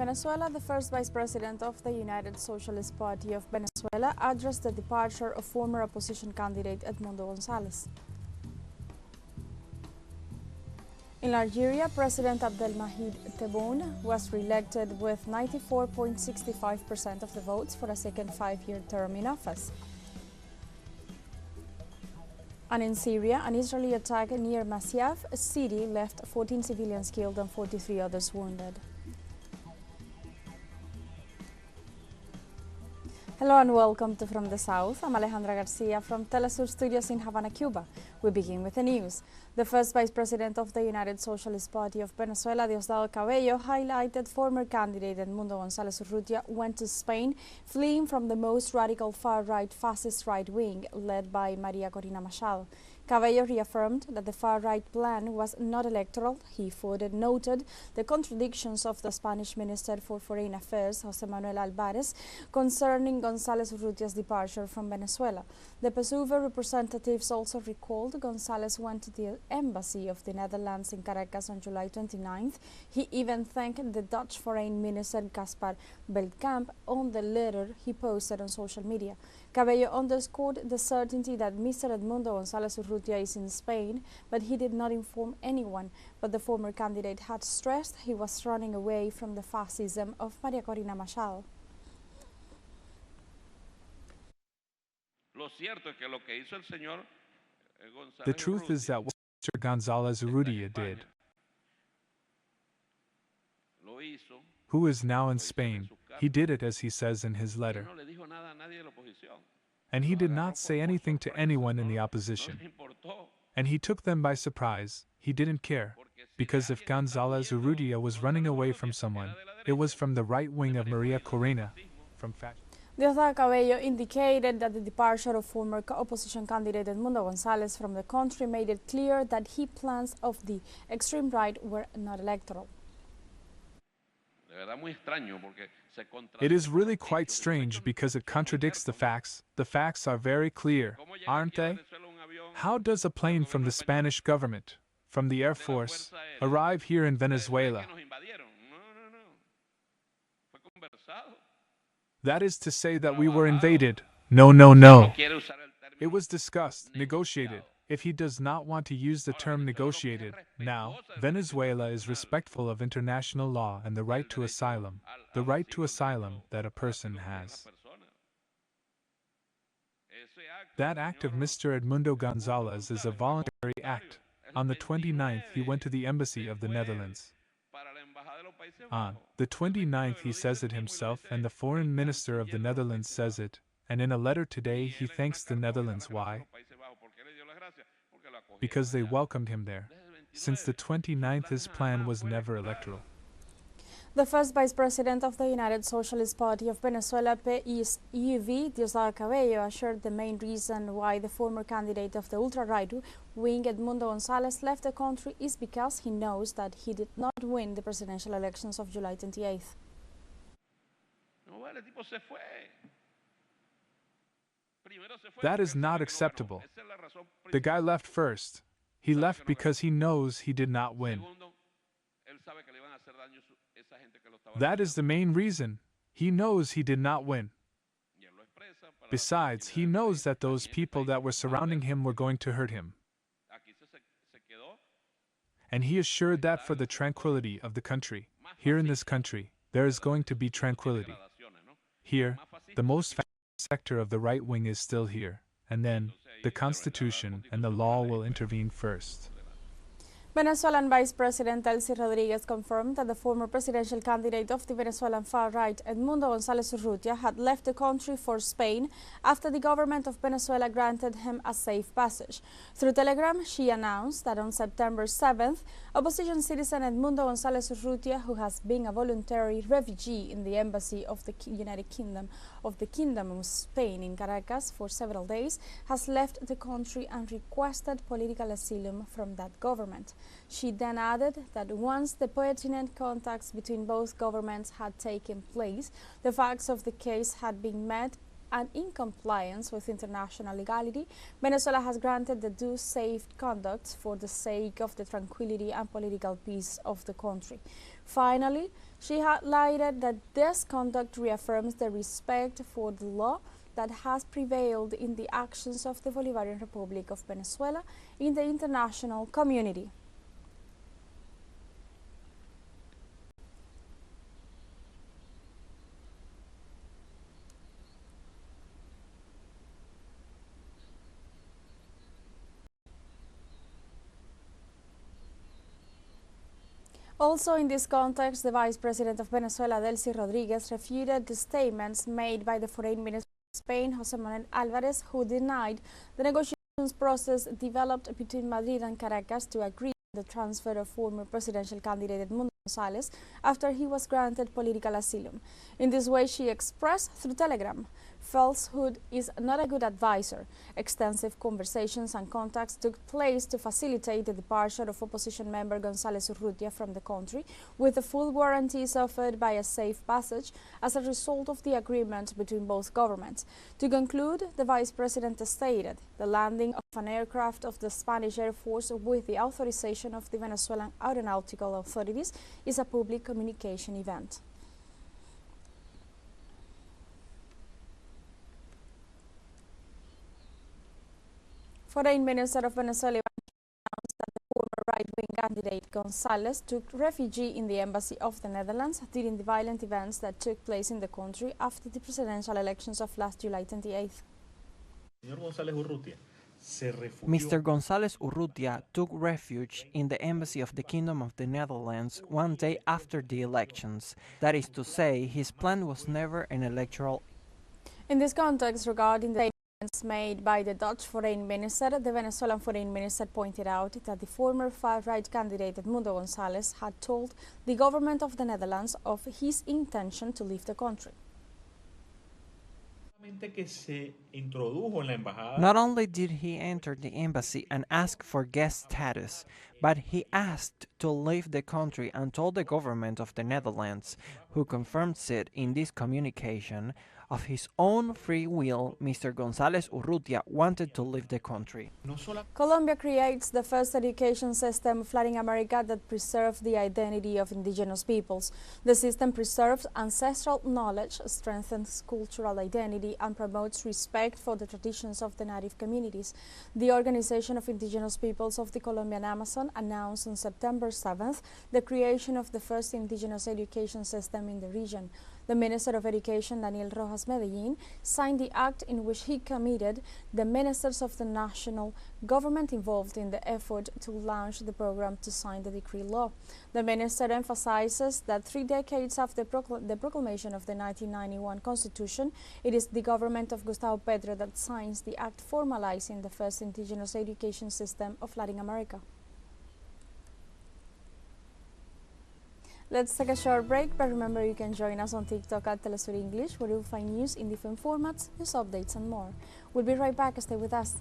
Venezuela, the first Vice President of the United Socialist Party of Venezuela addressed the departure of former opposition candidate Edmundo Gonzalez. In Algeria, President Abdelmajid Tebboune was re-elected with 94.65% of the votes for a second five-year term in office. And in Syria, an Israeli attack near Masyaf city left 14 civilians killed and 43 others wounded. Hello and welcome to From the South. I'm Alejandra Garcia from teleSUR studios in Havana, Cuba. We begin with the news. The first Vice President of the United Socialist Party of Venezuela, Diosdado Cabello, highlighted former candidate Edmundo Gonzalez went to Spain, fleeing from the most radical far-right fascist right wing led by Maria Corina Machado. Cabello reaffirmed that the far-right plan was not electoral. He further noted the contradictions of the Spanish Minister for Foreign Affairs, José Manuel Álvarez, concerning González Urrutia's departure from Venezuela. The PSUV representatives also recalled González went to the embassy of the Netherlands in Caracas on July 29th. He even thanked the Dutch Foreign Minister Caspar Veldkamp on the letter he posted on social media. Cabello underscored the certainty that Mr. Edmundo González Urrutia is in Spain, but he did not inform anyone. But the former candidate had stressed he was running away from the fascism of Maria Corina Machado. The truth is that what Mr. González Urrutia did, who is now in Spain, he did it as he says in his letter. And he did not say anything to anyone in the opposition. And he took them by surprise. He didn't care. Because if González Urrutia was running away from someone, it was from the right wing of Maria Corina, from fascism. Diosdado Cabello indicated that the departure of former opposition candidate Edmundo Gonzalez from the country made it clear that his plans of the extreme right were not electoral. It is really quite strange because it contradicts the facts. The facts are very clear, aren't they? How does a plane from the Spanish government, from the Air Force, arrive here in Venezuela? That is to say that we were invaded. No, no, no. It was discussed, negotiated. If he does not want to use the term negotiated, now, Venezuela is respectful of international law and the right to asylum that a person has. That act of Mr. Edmundo Gonzalez is a voluntary act. On the 29th, he went to the embassy of the Netherlands. On the 29th, he says it himself, and the foreign minister of the Netherlands says it, and in a letter today, he thanks the Netherlands. Why? Because they welcomed him there. Since the 29th, his plan was never electoral. The first Vice President of the United Socialist Party of Venezuela, PSUV, Diosdado Cabello, assured the main reason why the former candidate of the ultra-right wing, Edmundo González, left the country is because he knows that he did not win the presidential elections of July 28th. That is not acceptable. The guy left first. He left because he knows he did not win. That is the main reason. He knows he did not win. Besides, he knows that those people that were surrounding him were going to hurt him. And he assured that for the tranquility of the country, here in this country, there is going to be tranquility. Here, the most sector of the right wing is still here, and then the Constitution and the law will intervene first. Venezuelan Vice President Elie Rodriguez confirmed that the former presidential candidate of the Venezuelan far-right, Edmundo González Urrutia, had left the country for Spain after the government of Venezuela granted him a safe passage. Through Telegram, she announced that on September 7th, opposition citizen Edmundo González Urrutia, who has been a voluntary refugee in the embassy of the United Kingdom of Spain in Caracas for several days, has left the country and requested political asylum from that government. She then added that once the pertinent contacts between both governments had taken place, the facts of the case had been met and in compliance with international legality, Venezuela has granted the due safe conduct for the sake of the tranquility and political peace of the country. Finally, she highlighted that this conduct reaffirms the respect for the law that has prevailed in the actions of the Bolivarian Republic of Venezuela in the international community. Also in this context, the Vice President of Venezuela, Elie Rodriguez, refuted the statements made by the Foreign Minister of Spain, José Manuel Álvarez, who denied the negotiations process developed between Madrid and Caracas to agree on the transfer of former presidential candidate Edmundo Gonzalez after he was granted political asylum. In this way, she expressed through telegram, "Falsehood is not a good advisor." Extensive conversations and contacts took place to facilitate the departure of opposition member González Urrutia from the country, with the full guarantees offered by a safe passage as a result of the agreement between both governments. To conclude, the Vice President stated the landing of an aircraft of the Spanish Air Force with the authorization of the Venezuelan aeronautical authorities is a public communication event. Foreign Minister of Venezuela announced that the former right-wing candidate Gonzalez took refuge in the embassy of the Netherlands during the violent events that took place in the country after the presidential elections of last July 28th. Mr. González Urrutia took refuge in the embassy of the Kingdom of the Netherlands one day after the elections. That is to say, his plan was never an electoral. In this context, regarding the statements made by the Dutch Foreign Minister, the Venezuelan Foreign Minister pointed out that the former far-right candidate Edmundo Gonzalez had told the government of the Netherlands of his intention to leave the country. Not only did he enter the embassy and ask for guest status, but he asked to leave the country and told the government of the Netherlands, who confirms it in this communication, of his own free will, Mr. González Urrutia wanted to leave the country. Colombia creates the first education system of Latin America that preserves the identity of indigenous peoples. The system preserves ancestral knowledge, strengthens cultural identity, and promotes respect for the traditions of the native communities. The Organization of Indigenous Peoples of the Colombian Amazon announced on September 7th the creation of the first indigenous education system in the region. The Minister of Education, Daniel Rojas Medellin, signed the act in which he committed the ministers of the national government involved in the effort to launch the program to sign the decree law. The minister emphasizes that 3 decades after the proclamation of the 1991 Constitution, it is the government of Gustavo Petro that signs the act formalizing the first indigenous education system of Latin America. Let's take a short break, but remember you can join us on TikTok at teleSUR English, where you'll find news in different formats, news updates and more. We'll be right back. Stay with us.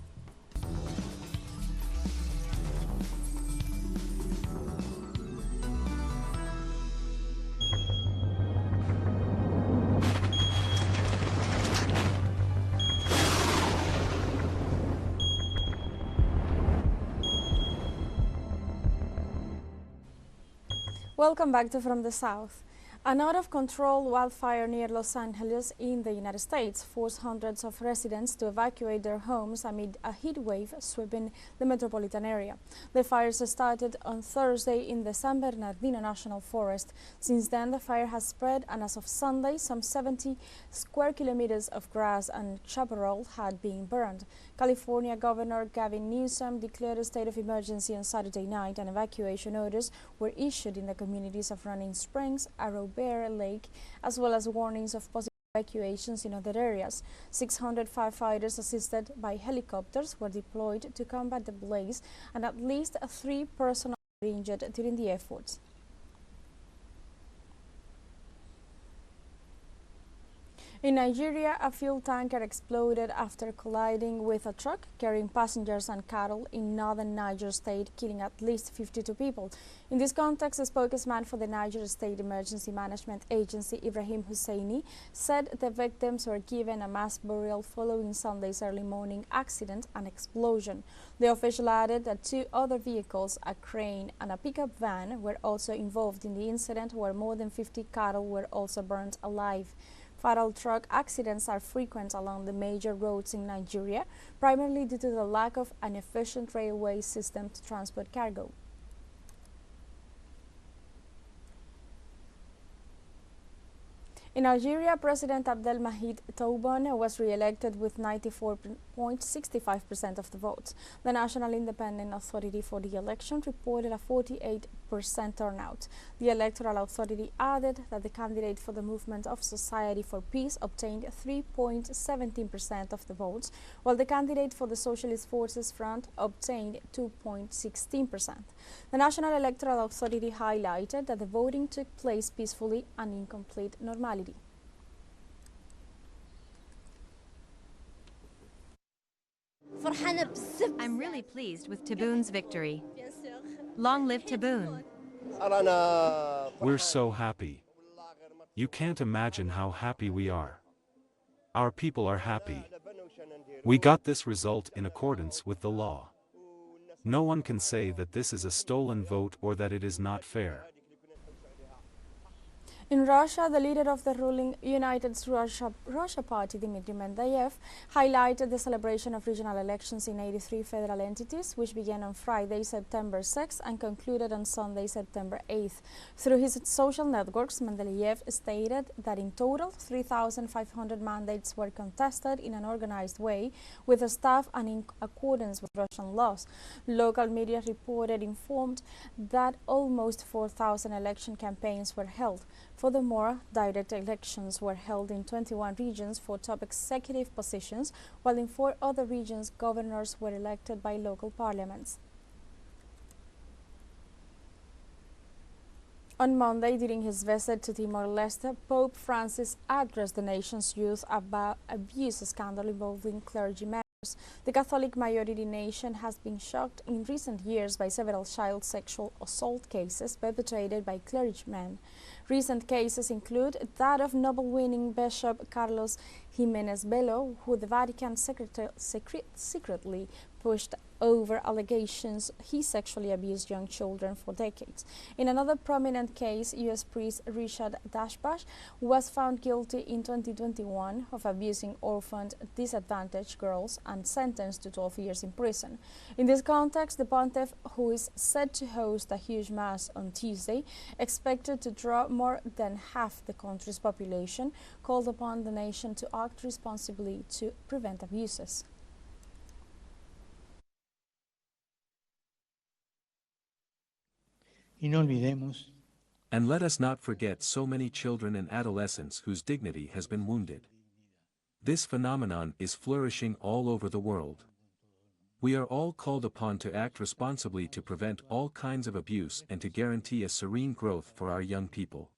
Welcome back to From the South. An out-of-control wildfire near Los Angeles in the United States forced hundreds of residents to evacuate their homes amid a heat wave sweeping the metropolitan area. The fires started on Thursday in the San Bernardino National Forest. Since then, the fire has spread, and as of Sunday, some 70 square kilometers of grass and chaparral had been burned. California Governor Gavin Newsom declared a state of emergency on Saturday night, and evacuation orders were issued in the communities of Running Springs, Arrow Bear Lake, as well as warnings of possible evacuations in other areas. 600 firefighters assisted by helicopters were deployed to combat the blaze, and at least 3 personnel were injured during the efforts. In Nigeria, a fuel tanker exploded after colliding with a truck carrying passengers and cattle in northern Niger State, killing at least 52 people. In this context, a spokesman for the Niger State Emergency Management Agency, Ibrahim Husseini, said the victims were given a mass burial following Sunday's early morning accident and explosion. The official added that 2 other vehicles, a crane and a pickup van, were also involved in the incident, where more than 50 cattle were also burned alive. Fatal truck accidents are frequent along the major roads in Nigeria, primarily due to the lack of an efficient railway system to transport cargo. In Algeria, President Abdelmajid Tebboune was re-elected with 94.65% of the votes. The National Independent Authority for the election reported a 48% turnout. The Electoral Authority added that the candidate for the Movement of Society for Peace obtained 3.17% of the votes, while the candidate for the Socialist Forces Front obtained 2.16%. The National Electoral Authority highlighted that the voting took place peacefully and in complete normality. I'm really pleased with Tebboune's victory. Long live Tebboune. We're so happy. You can't imagine how happy we are. Our people are happy. We got this result in accordance with the law. No one can say that this is a stolen vote or that it is not fair. In Russia, the leader of the ruling United Russia Party, Dmitry Medvedev, highlighted the celebration of regional elections in 83 federal entities, which began on Friday, September 6th and concluded on Sunday, September 8th. Through his social networks, Medvedev stated that in total, 3,500 mandates were contested in an organized way with the staff and in accordance with Russian laws. Local media informed that almost 4,000 election campaigns were held. Furthermore, direct elections were held in 21 regions for top executive positions, while in 4 other regions, governors were elected by local parliaments. On Monday, during his visit to Timor-Leste, Pope Francis addressed the nation's youth about abuse scandal involving clergy members. The Catholic-majority nation has been shocked in recent years by several child sexual assault cases perpetrated by clergymen. Recent cases include that of Nobel-winning Bishop Carlos Jimenez Bello, who the Vatican secretly pushed over allegations he sexually abused young children for decades. In another prominent case, U.S. priest Richard Dashbash was found guilty in 2021 of abusing orphaned, disadvantaged girls and sentenced to 12 years in prison. In this context, the pontiff, who is set to host a huge mass on Tuesday, expected to draw more than half the country's population, called upon the nation to act responsibly to prevent abuses. And let us not forget so many children and adolescents whose dignity has been wounded. This phenomenon is flourishing all over the world. We are all called upon to act responsibly to prevent all kinds of abuse and to guarantee a serene growth for our young people.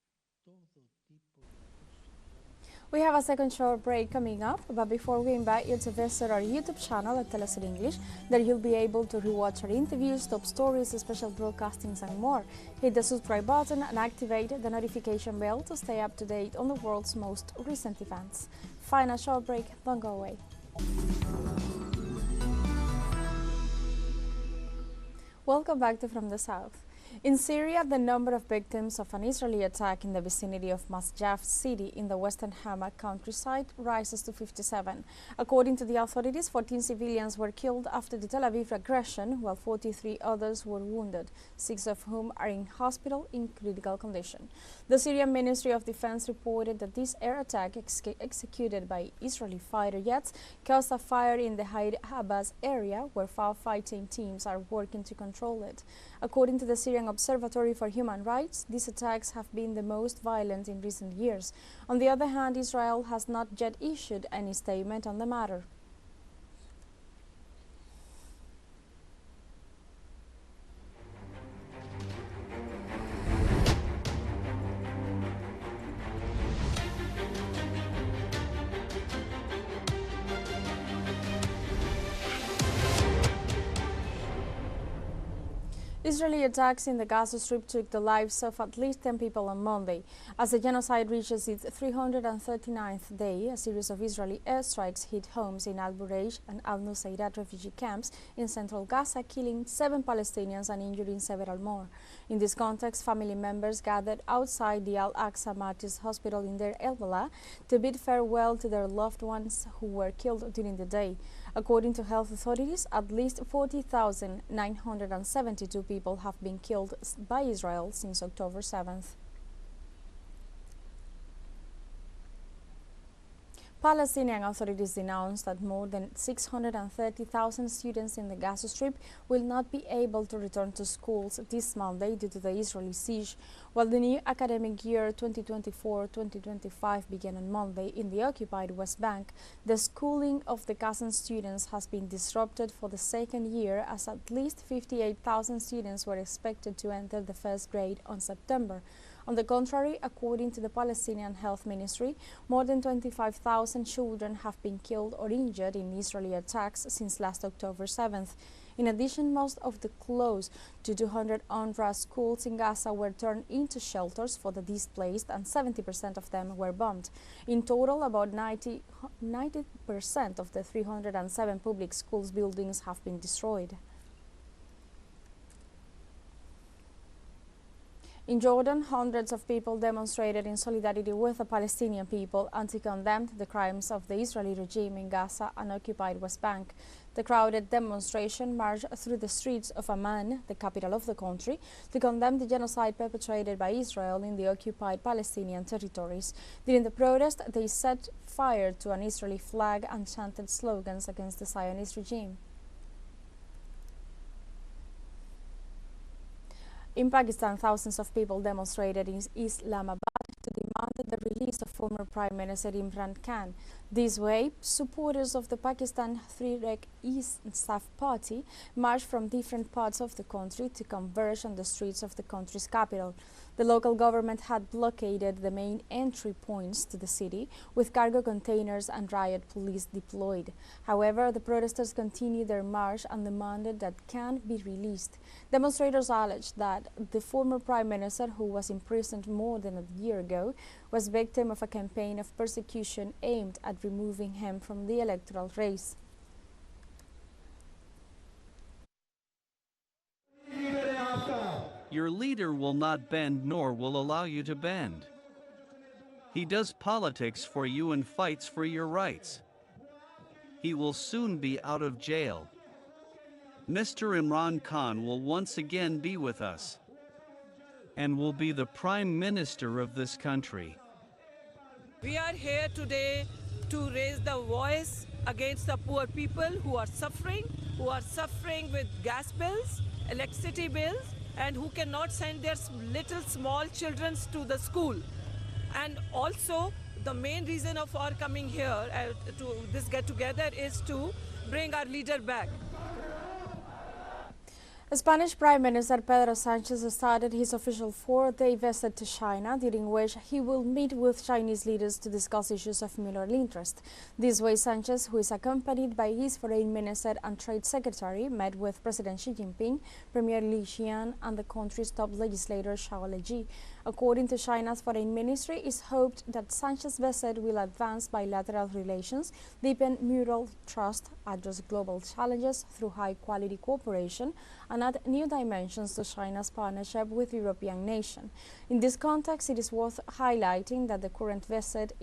We have a second short break coming up, but before we invite you to visit our YouTube channel at teleSUR English, there you'll be able to rewatch our interviews, top stories, special broadcastings and more. Hit the subscribe button and activate the notification bell to stay up to date on the world's most recent events. Final short break, don't go away. Welcome back to From the South. In Syria, the number of victims of an Israeli attack in the vicinity of Masjaf city in the western Hama countryside rises to 57. According to the authorities, 14 civilians were killed after the Tel Aviv aggression, while 43 others were wounded, 6 of whom are in hospital in critical condition. The Syrian Ministry of Defense reported that this air attack executed by Israeli fighter jets caused a fire in the Haid Abbas area, where firefighting teams are working to control it. According to the Syrian Observatory for Human Rights, these attacks have been the most violent in recent years. On the other hand, Israel has not yet issued any statement on the matter. Israeli attacks in the Gaza Strip took the lives of at least 10 people on Monday. As the genocide reaches its 339th day, a series of Israeli airstrikes hit homes in Al-Bureij and Al-Nusayrat refugee camps in central Gaza, killing 7 Palestinians and injuring several more. In this context, family members gathered outside the Al-Aqsa Martyrs Hospital in Deir el-Balah to bid farewell to their loved ones who were killed during the day. According to health authorities, at least 40,972 people have been killed by Israel since October 7th. Palestinian authorities announced that more than 630,000 students in the Gaza Strip will not be able to return to schools this Monday due to the Israeli siege. While the new academic year 2024-2025 began on Monday in the occupied West Bank, the schooling of the Gazan students has been disrupted for the second year, as at least 58,000 students were expected to enter the first grade on September. On the contrary, according to the Palestinian Health Ministry, more than 25,000 children have been killed or injured in Israeli attacks since last October 7th. In addition, most of the close to 200 UNRWA schools in Gaza were turned into shelters for the displaced, and 70% of them were bombed. In total, about 90% of the 307 public schools buildings have been destroyed. In Jordan, hundreds of people demonstrated in solidarity with the Palestinian people and condemned the crimes of the Israeli regime in Gaza and occupied West Bank. The crowded demonstration marched through the streets of Amman, the capital of the country, to condemn the genocide perpetrated by Israel in the occupied Palestinian territories. During the protest, they set fire to an Israeli flag and chanted slogans against the Zionist regime. In Pakistan, thousands of people demonstrated in Islamabad to demand the release of former Prime Minister Imran Khan. This way, supporters of the Pakistan Tehreek-e-Insaf party marched from different parts of the country to converge on the streets of the country's capital. The local government had blockaded the main entry points to the city with cargo containers and riot police deployed. However, the protesters continued their march and demanded that Khan be released. Demonstrators alleged that the former prime minister, who was imprisoned more than a year ago, was victim of a campaign of persecution aimed at removing him from the electoral race. Your leader will not bend, nor will allow you to bend. He does politics for you and fights for your rights. He will soon be out of jail. Mr. Imran Khan will once again be with us and will be the Prime Minister of this country. We are here today to raise the voice against the poor people who are suffering with gas bills, electricity bills, and who cannot send their little small children to the school. And also, the main reason of our coming here to this get-together is to bring our leader back. Spanish Prime Minister Pedro Sánchez started his official 4-day visit to China, during which he will meet with Chinese leaders to discuss issues of mutual interest. This way, Sánchez, who is accompanied by his Foreign Minister and Trade Secretary, met with President Xi Jinping, Premier Li Qiang, and the country's top legislator Zhao Leji. According to China's Foreign Ministry, it is hoped that Sánchez's visit will advance bilateral relations, deepen mutual trust, address global challenges through high-quality cooperation, and add new dimensions to China's partnership with European nations. In this context, it is worth highlighting that the current visit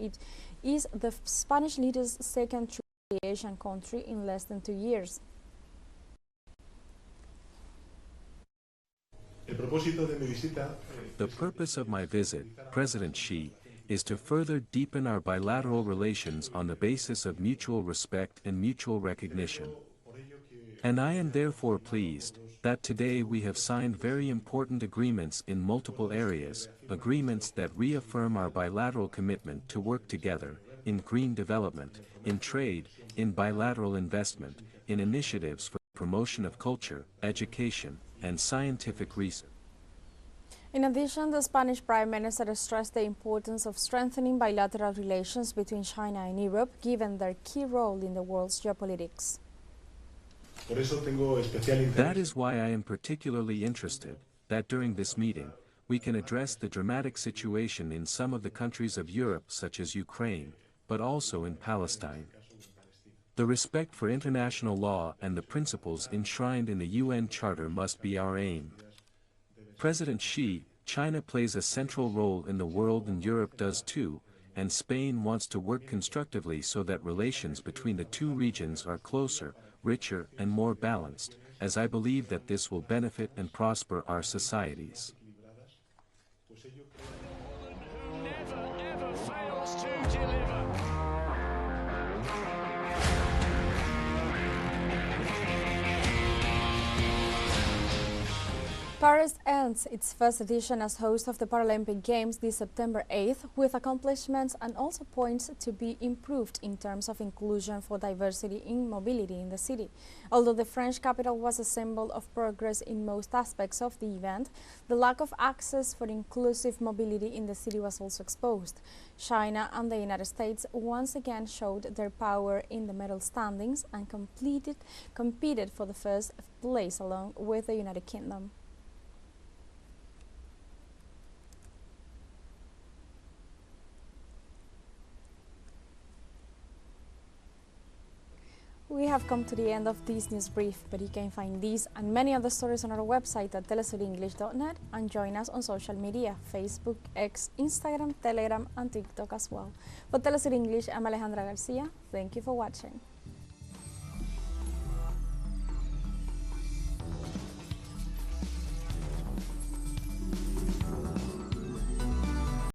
is the Spanish leader's second trip to the Asian country in less than 2 years. The purpose of my visit, President Xi, is to further deepen our bilateral relations on the basis of mutual respect and mutual recognition. And I am therefore pleased that today we have signed very important agreements in multiple areas, agreements that reaffirm our bilateral commitment to work together in green development, in trade, in bilateral investment, in initiatives for the promotion of culture, education, and scientific research. In addition, the Spanish Prime Minister stressed the importance of strengthening bilateral relations between China and Europe, given their key role in the world's geopolitics. That is why I am particularly interested that during this meeting, we can address the dramatic situation in some of the countries of Europe such as Ukraine, but also in Palestine. The respect for international law and the principles enshrined in the UN Charter must be our aim. President Xi, China plays a central role in the world and Europe does too, and Spain wants to work constructively so that relations between the two regions are closer, richer and more balanced, as I believe that this will benefit and prosper our societies. Paris ends its first edition as host of the Paralympic Games this September 8th with accomplishments and also points to be improved in terms of inclusion for diversity in mobility in the city. Although the French capital was a symbol of progress in most aspects of the event, the lack of access for inclusive mobility in the city was also exposed. China and the United States once again showed their power in the medal standings and competed for the first place along with the United Kingdom. We have come to the end of this news brief, but you can find these and many other stories on our website at telesurenglish.net and join us on social media, Facebook, X, Instagram, Telegram and TikTok as well. For TeleSUR English, I'm Alejandra Garcia. Thank you for watching.